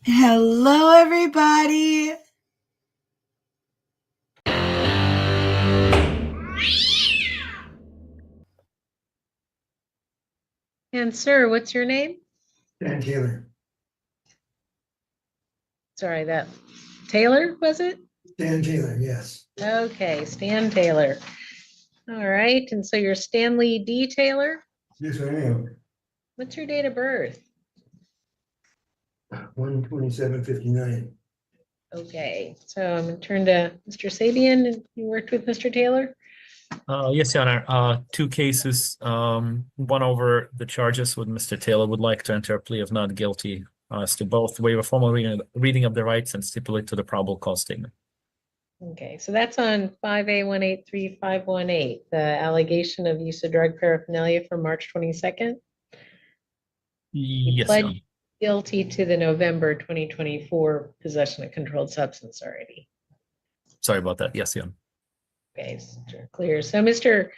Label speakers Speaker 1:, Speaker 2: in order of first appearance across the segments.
Speaker 1: Hello, everybody.
Speaker 2: And sir, what's your name?
Speaker 3: Dan Taylor.
Speaker 2: Sorry, that Taylor, was it?
Speaker 3: Dan Taylor, yes.
Speaker 2: Okay, Stan Taylor. All right, and so you're Stanley D. Taylor?
Speaker 3: Yes, I am.
Speaker 2: What's your date of birth?
Speaker 3: 12759.
Speaker 2: Okay, so I'm gonna turn to Mr. Sabian. You worked with Mr. Taylor?
Speaker 4: Yes, Your Honor. Two cases. One over the charges with Mr. Taylor would like to enter a plea of not guilty as to both waive a formal reading of the rights and stipulate to the probable cause statement.
Speaker 2: Okay, so that's on 5A183-518, the allegation of use of drug paraphernalia from March 22nd. You
Speaker 4: Yes, Your
Speaker 2: pled
Speaker 4: Honor.
Speaker 2: guilty to the November 2024 possession of controlled substance already.
Speaker 4: Sorry about that. Yes, Your Honor.
Speaker 2: Okay, clear. So Mr.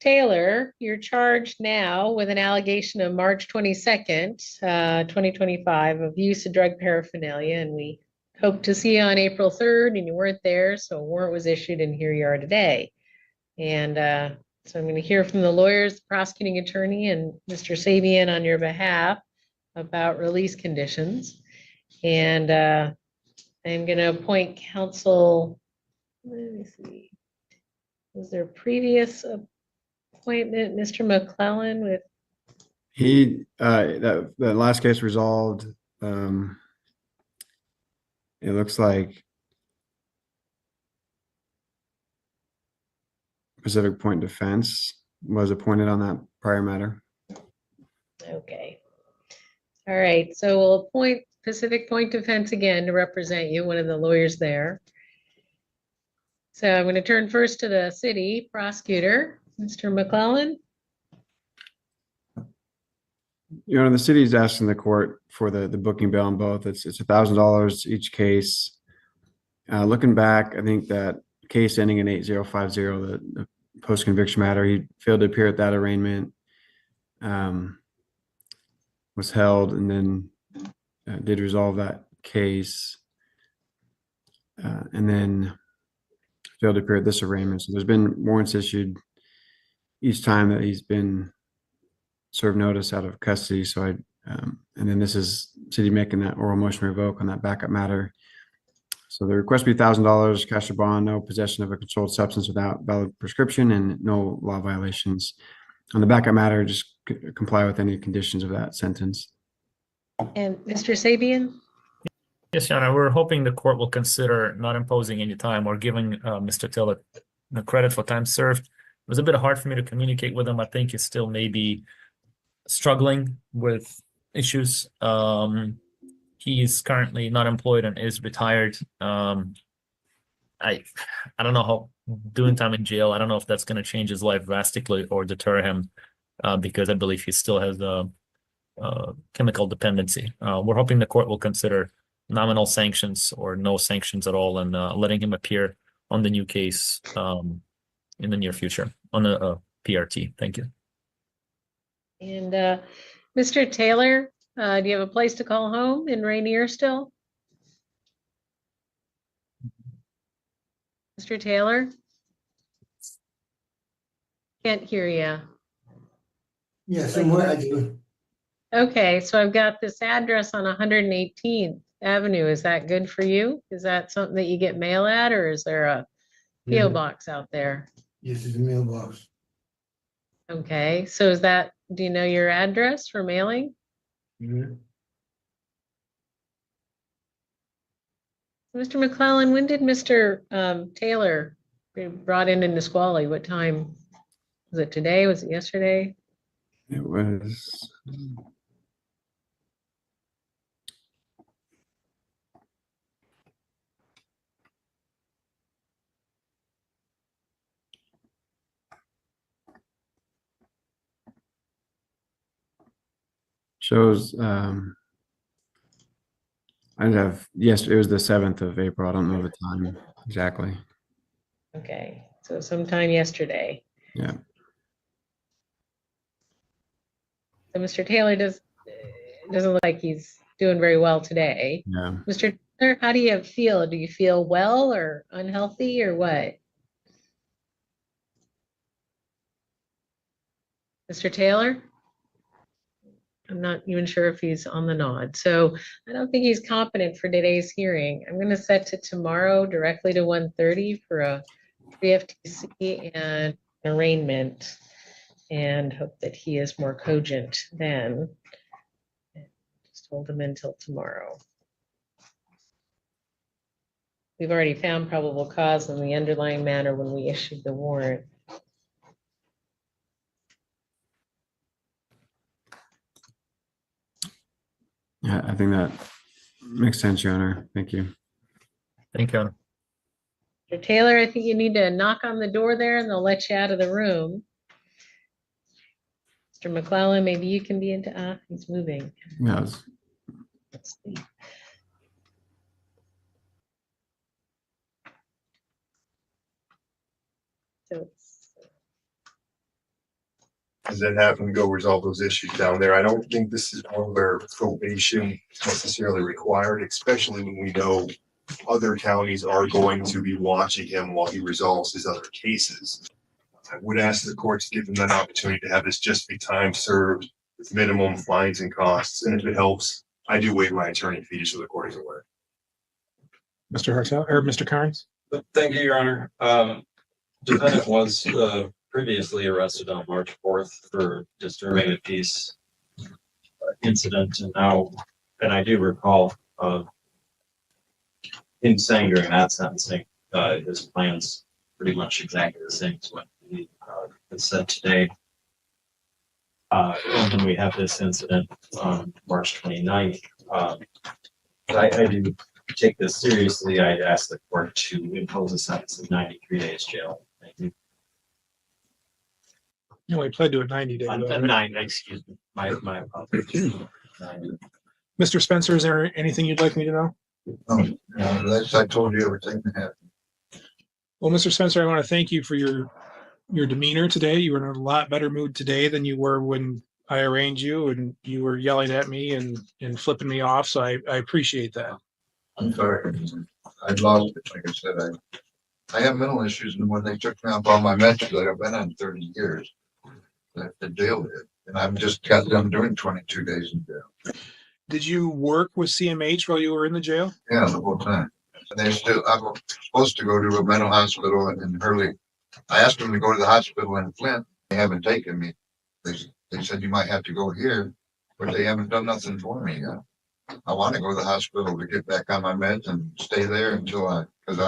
Speaker 2: Taylor, you're charged now with an allegation of March 22nd, 2025 of use of drug paraphernalia, and we hope to see you on April 3rd, and you weren't there, so a warrant was issued, and here you are today. And so I'm going to hear from the lawyers, the prosecuting attorney, and Mr. Sabian on your behalf about release conditions. And I'm going to appoint counsel. Let me see. Was there previous appointment, Mr. McClellan with?
Speaker 5: That last case resolved. It looks like Pacific Point Defense was appointed on that prior matter.
Speaker 2: Okay. All right, so we'll appoint Pacific Point Defense again to represent you, one of the lawyers there. So I'm going to turn first to the city prosecutor, Mr. McClellan.
Speaker 5: Your Honor, the city is asking the court for the booking bail on both. It's $1,000 each case. Looking back, I think that case ending in 8050, the post-conviction matter, he failed to appear at that arraignment, was held, and then did resolve that case, and then failed to appear at this arraignment. So there's been warrants issued each time that he's been served notice out of custody. So and then this is city making that oral motion revoke on that backup matter. So the request be $1,000 cash or bond, no possession of a controlled substance without valid prescription, and no law violations. On the backup matter, just comply with any conditions of that sentence.
Speaker 2: And Mr. Sabian?
Speaker 4: Yes, Your Honor. We're hoping the court will consider not imposing any time or giving Mr. Taylor the credit for time served. It was a bit hard for me to communicate with him. I think he's still maybe struggling with issues. He's currently not employed and is retired. I don't know how doing time in jail, I don't know if that's going to change his life drastically or deter him, because I believe he still has a chemical dependency. We're hoping the court will consider nominal sanctions or no sanctions at all, and letting him appear on the new case in the near future on a PRT. Thank you.
Speaker 2: And Mr. Taylor, do you have a place to call home in Rainier still? Mr. Taylor? Can't hear you.
Speaker 3: Yeah, somewhere I do.
Speaker 2: Okay, so I've got this address on 118th Avenue. Is that good for you? Is that something that you get mail at, or is there a PO box out there?
Speaker 3: Yes, it's a mailbox.
Speaker 2: Okay, so is that, do you know your address for mailing?
Speaker 3: Mhm.
Speaker 2: Mr. McClellan, when did Mr. Taylor be brought in Nisqually? What time? Was it today? Was it yesterday?
Speaker 5: It was shows I have, yes, it was the 7th of April. I don't know the time exactly.
Speaker 2: Okay, so sometime yesterday.
Speaker 5: Yeah.
Speaker 2: So Mr. Taylor doesn't look like he's doing very well today.
Speaker 5: Yeah.
Speaker 2: Mr. Taylor, how do you feel? Do you feel well or unhealthy or what? Mr. Taylor? I'm not even sure if he's on the nod. So I don't think he's competent for today's hearing. I'm going to set to tomorrow directly to 1:30 for a pre-FTC and arraignment, and hope that he is more cogent then. Just hold him until tomorrow. We've already found probable cause in the underlying matter when we issued the warrant.
Speaker 5: Yeah, I think that makes sense, Your Honor. Thank you.
Speaker 4: Thank you.
Speaker 2: Mr. Taylor, I think you need to knock on the door there and they'll let you out of the room. Mr. McClellan, maybe you can be into, he's moving.
Speaker 5: Yeah,
Speaker 2: Let's see. So it's-
Speaker 6: As it happened to go resolve those issues down there. I don't think this is one where probation is necessarily required, especially when we know other counties are going to be watching him while he resolves his other cases. I would ask the court to give him that opportunity to have this just be time served with minimum fines and costs. And if it helps, I do waive my attorney fees so the court is aware.
Speaker 7: Mr. Hartel or Mr. Carnes?
Speaker 8: Thank you, Your Honor. Defendant was previously arrested on March 4th for disturbing a peace incident, and now, and I do recall him saying during that sentencing, his plans pretty much exactly the same as what he has said today. And then we have this incident on March 29th. I do take this seriously. I'd ask the court to impose a sentence of 93 days jail. Thank you.
Speaker 7: You only pled to a 90-day.
Speaker 8: Nine, excuse me. My apologies.
Speaker 7: Mr. Spencer, is there anything you'd like me to know?
Speaker 3: That's, I told you everything that happened.
Speaker 7: Well, Mr. Spencer, I want to thank you for your demeanor today. You were in a lot better mood today than you were when I arraigned you, and you were yelling at me and flipping me off. So I appreciate that.
Speaker 9: I'm sorry. I lost it. Like I said, I have mental issues, and when they took me off all my meds that I've been on 30 years, I have to deal with it. And I've just got done doing 22 days in jail.
Speaker 7: Did you work with CMH while you were in the jail?
Speaker 9: Yeah, the whole time. And they still, I was supposed to go to a mental hospital in Hurley. I asked them to go to the hospital in Flint. They haven't taken me. They said you might have to go here, but they haven't done nothing for me yet. I want to go to the hospital to get back on my meds and stay there until because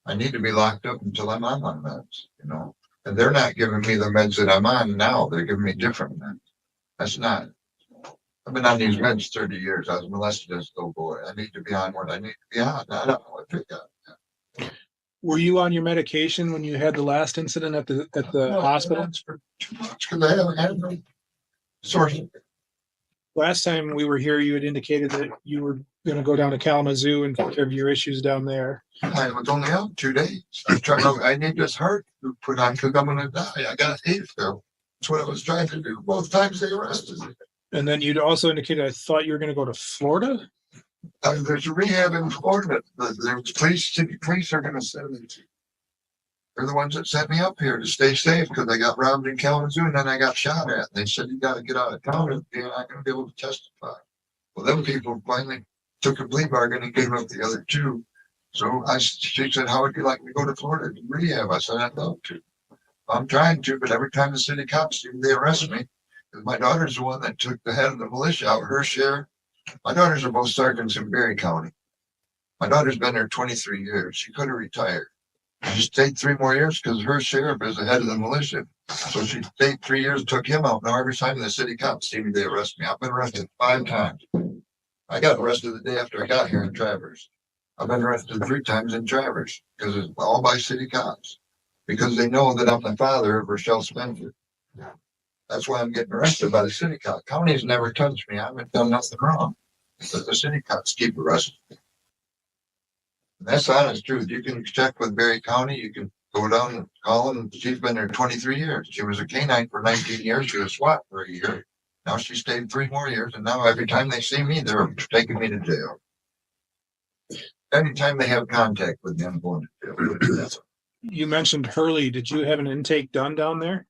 Speaker 9: I need to be locked up until I'm on my meds, you know. And they're not giving me the meds that I'm on now. They're giving me different meds. That's not. I've been on these meds 30 years. I was molested as a little boy. I need to be on what I need to be on. I don't know what to got.
Speaker 7: Were you on your medication when you had the last incident at the hospital?
Speaker 9: That's for too much because I haven't had no source.
Speaker 7: Last time we were here, you had indicated that you were going to go down to Kalamazoo and take care of your issues down there.
Speaker 9: I was only out 2 days. I'm trying to, I need this heart to put on because I'm going to die. I got AIDS though. That's what I was trying to do. Both times they arrested me.
Speaker 7: And then you'd also indicated, I thought you were going to go to Florida.
Speaker 9: There's a rehab in Florida. The city police are going to send me to. They're the ones that sent me up here to stay safe because I got robbed in Kalamazoo and then I got shot at. They said, you got to get out of town and you're not going to be able to testify. Well, them people finally took a plea bargain and gave up the other two. So she said, how would you like me to go to Florida to rehab? I said, I'd love to. I'm trying to, but every time the city cops do, they arrest me. Because my daughter's the one that took the head of the militia out, her share. My daughters are both sergeants in Berry County. My daughter's been there 23 years. She could have retired. She stayed 3 more years because her sheriff is the head of the militia. So she stayed 3 years, took him out. Now every time the city cops see me, they arrest me. I've been arrested 5 times. I got arrested the day after I got here in Traverse. I've been arrested 3 times in Traverse because it's all by city cops. Because they know that I'm the father of Rochelle Spencer. That's why I'm getting arrested by the city cops. County's never touched me. I haven't done nothing wrong. But the city cops keep arresting me. And that's the honest truth. You can check with Berry County. You can go down and call them. She's been there 23 years. She was a canine for 19 years. She was SWAT for a year. Now she stayed 3 more years, and now every time they see me, they're taking me to jail. Anytime they have contact with me, I'm going to jail.
Speaker 7: You mentioned Hurley. Did you have an intake done down there?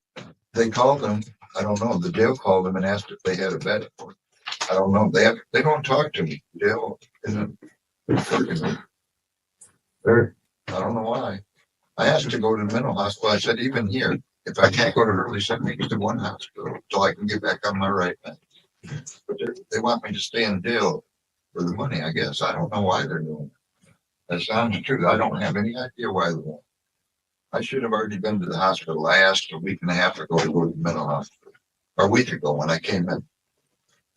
Speaker 9: They called them. I don't know. The jail called them and asked if they had a bed. I don't know. They don't talk to me. Jail isn't. They're, I don't know why. I asked to go to the mental hospital. I said, even here, if I can't go to Hurley, send me to one hospital till I can get back on my right mind. But they want me to stay in jail for the money, I guess. I don't know why they're doing it. That sounds true. I don't have any idea why they won't. I should have already been to the hospital. I asked a week and a half ago to go to the mental hospital, or a week ago when I came in.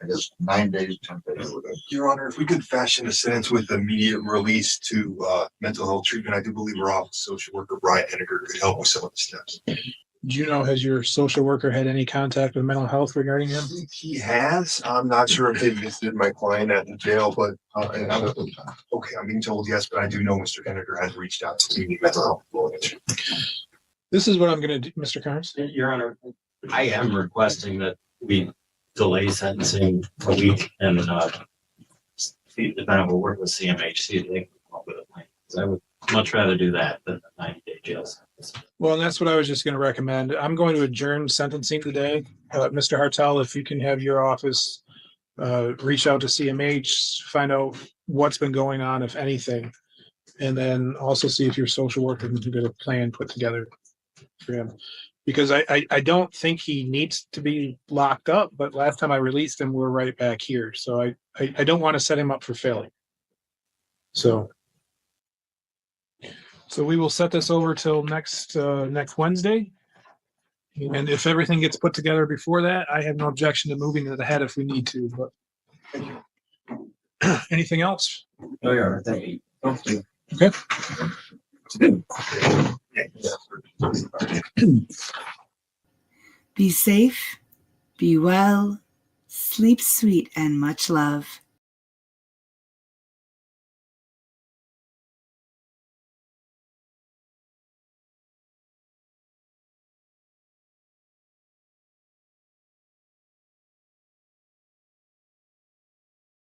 Speaker 9: I guess 9 days, 10 days.
Speaker 6: Your Honor, if we could fashion a sentence with immediate release to mental health treatment, I do believe our office social worker Brian Henniger could help with some of the steps.
Speaker 7: Do you know, has your social worker had any contact with mental health regarding him?
Speaker 6: He has. I'm not sure if they visited my client at the jail, but okay, I'm being told yes, but I do know Mr. Henniger has reached out to me mental health.
Speaker 7: This is what I'm going to do, Mr. Carnes.
Speaker 8: Your Honor, I am requesting that we delay sentencing a week and see if I will work with CMH, see if they can come up with a plan. Because I would much rather do that than a 90-day jail sentence.
Speaker 7: Well, and that's what I was just going to recommend. I'm going to adjourn sentencing today. Mr. Hartel, if you can have your office reach out to CMH, find out what's been going on, if anything, and then also see if your social worker can get a plan put together for him. Because I don't think he needs to be locked up, but last time I released him, we're right back here. So I don't want to set him up for failure. So we will set this over till next Wednesday. And if everything gets put together before that, I have no objection to moving it ahead if we need to, but anything else?
Speaker 8: Oh, yeah, thank you.
Speaker 7: Okay.
Speaker 1: Be safe, be well, sleep sweet, and much love.